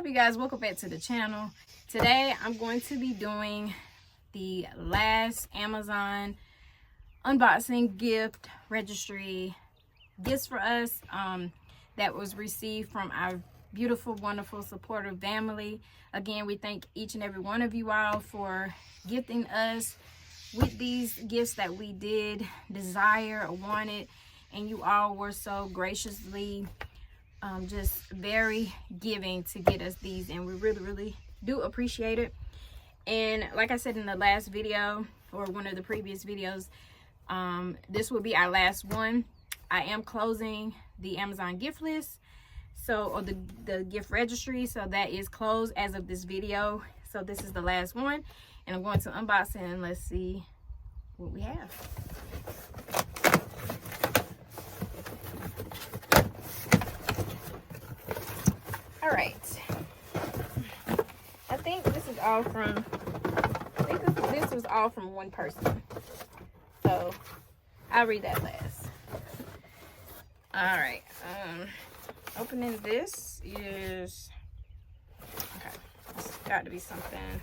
up, you guys? Welcome back to the channel. Today I'm going to be doing the last Amazon unboxing gift registry gifts for us that was received from our beautiful, wonderful, supportive family. Again, we thank each and every one of you all for gifting us with these gifts that we did desire or wanted, and you all were so graciously just very giving to get us these, and we really do appreciate it. And like I said in the last video, or one of the previous videos, this will be our last one. I am closing the Amazon gift list, or the gift registry, so that is closed as of this video. So this is the last one, and I'm going to unbox it and let's see what we have. All right, I think this is all from, this was all from one person, so I'll read that last. All right, opening this is, okay, it's got to be something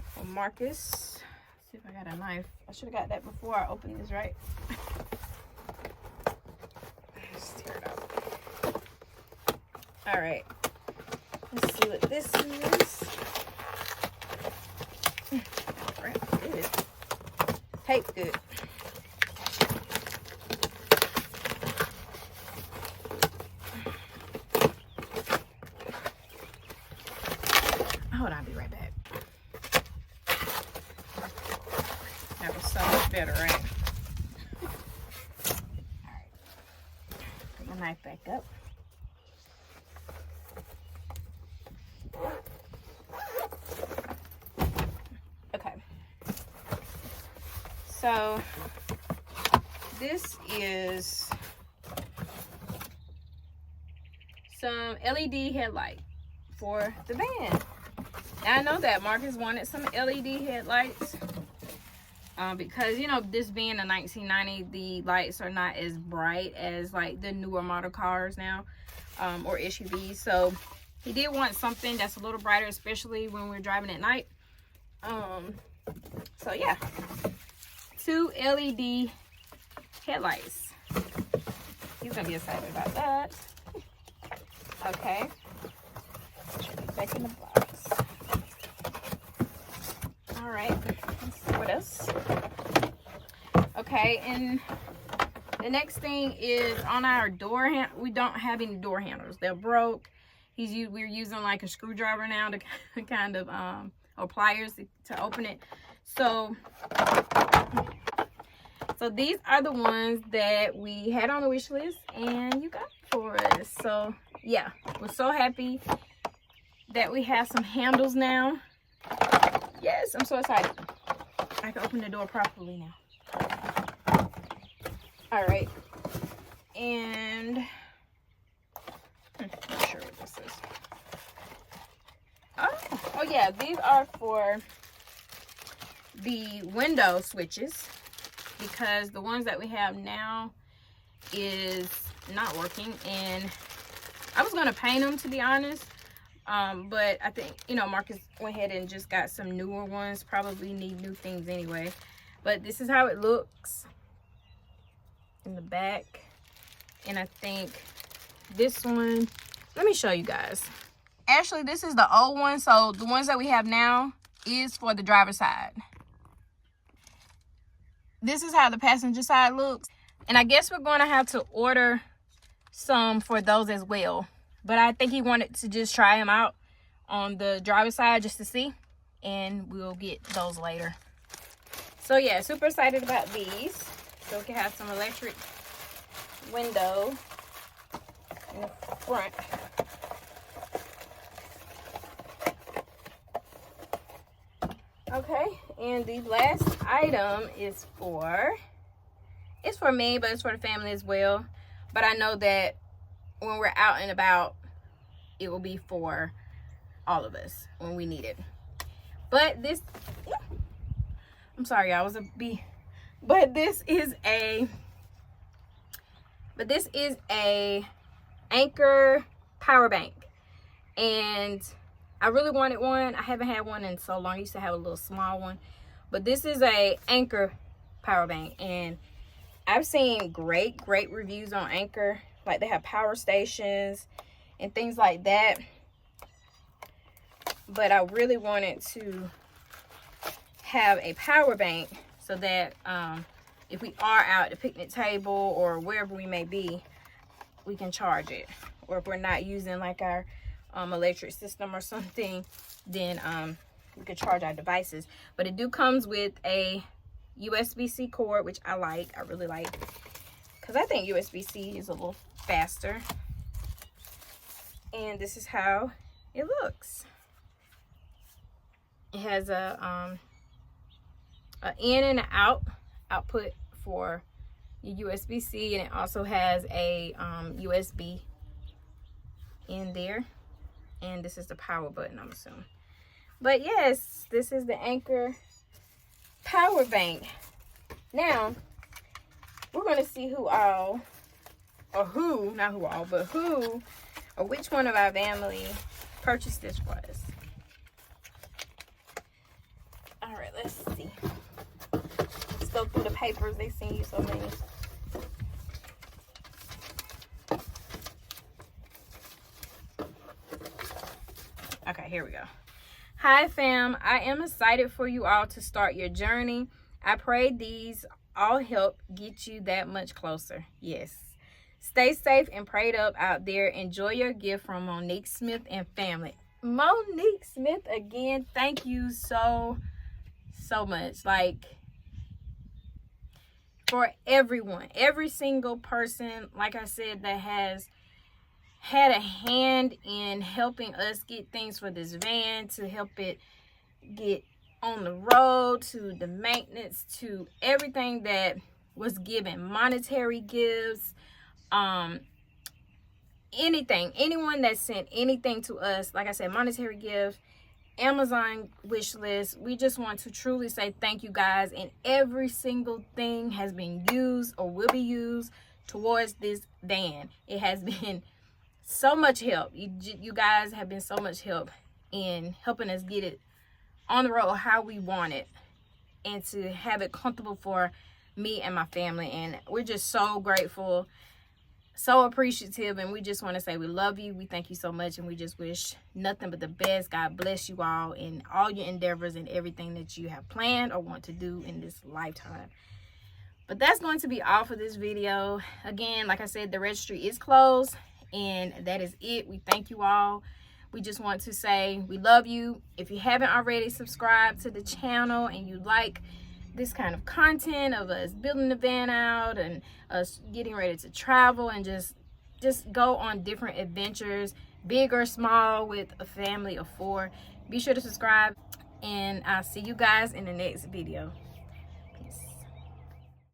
for Marcus. Let's see if I got a knife. I should have got that before I opened this, right? Let's tear it out. All right. Let's see what this is. Wrap good. Tape good. Hold on, I'll be right back. That was so much better, right? Alright. Put my knife back up. So this is some LED headlight for the van. Now, I know that Marcus wanted some LED headlights because, you know, this being a 1990, the lights are not as bright as like the newer model cars now, or SUVs. So he did want something that's a little brighter, especially when we're driving at night. So yeah. 2 LED headlights. He's gonna be excited about that. Okay. Back in the box. All right. Let's see what else. Okay, and the next thing is on our door handle. We don't have any door handles. They're broke. We're using like a screwdriver now to kind of or pliers to open it. So these are the ones that we had on the wish list and you got for us. So yeah, we're so happy that we have some handles now. Yes, I'm so excited. I can open the door properly now. All right, and not sure what this is. Oh yeah, these are for the window switches, because the ones that we have now is not working, and I was going to paint them, to be honest, but I think, you know, Marcus went ahead and just got some newer ones. Probably need new things anyway, but this is how it looks in the back. And I think this one, let me show you guys. Actually, this is the old one, so the ones that we have now is for the driver's side. This is how the passenger side looks, and I guess we're going to have to order some for those as well, but I think he wanted to just try them out on the driver's side just to see, and we'll get those later. So yeah, super excited about these, so we can have some electric window in the front. Okay, and the last item is for me, but it's for the family as well. But I know that when we're out and about, it will be for all of us when we need it. But this, I'm sorry, I was a bee. But this is a Anchor power bank, and I really wanted one. I haven't had one in so long. I used to have a little small one, but this is a Anchor power bank, and I've seen great reviews on Anchor. Like, they have power stations and things like that, but I really wanted to have a power bank so that if we are out at the picnic table or wherever we may be, we can charge it. Or if we're not using like our electric system or something, then we could charge our devices. But it do comes with a USB-C cord, which I really like, because I think USB-C is a little faster. And this is how it looks. It has a in and out output for your USB-C, and it also has a USB in there, and this is the power button, I'm assuming. But yes, this is the Anchor power bank. Now we're going to see who or which one of our family purchased this for us. All right, let's see. Let's go through the papers. They send you so many. Okay, here we go. Hi fam, I am excited for you all to start your journey. I pray these all help get you that much closer. Yes. Stay safe and prayed up out there. Enjoy your gift from Monique Smith and family. Monique Smith, again, thank you so much. Like, for everyone, every single person, like I said, that has had a hand in helping us get things for this van, to help it get on the road, to the maintenance, to everything that was given, monetary gifts, anything, anyone that sent anything to us, like I said, monetary gifts, Amazon wish list. We just want to truly say thank you guys, and every single thing has been used or will be used towards this van. It has been so much help. You guys have been so much help in helping us get it on the road how we want it, and to have it comfortable for me and my family. And we're just so grateful, so appreciative, and we just want to say we love you. We thank you so much, and we just wish nothing but the best. God bless you all in all your endeavors and everything that you have planned or want to do in this lifetime. But that's going to be all for this video. Again, like I said, the registry is closed, and that is it. We thank you all. We just want to say we love you. If you haven't already subscribed to the channel and you like this kind of content of us building the van out and us getting ready to travel and just go on different adventures, big or small, with a family of 4, be sure to subscribe, and I'll see you guys in the next video.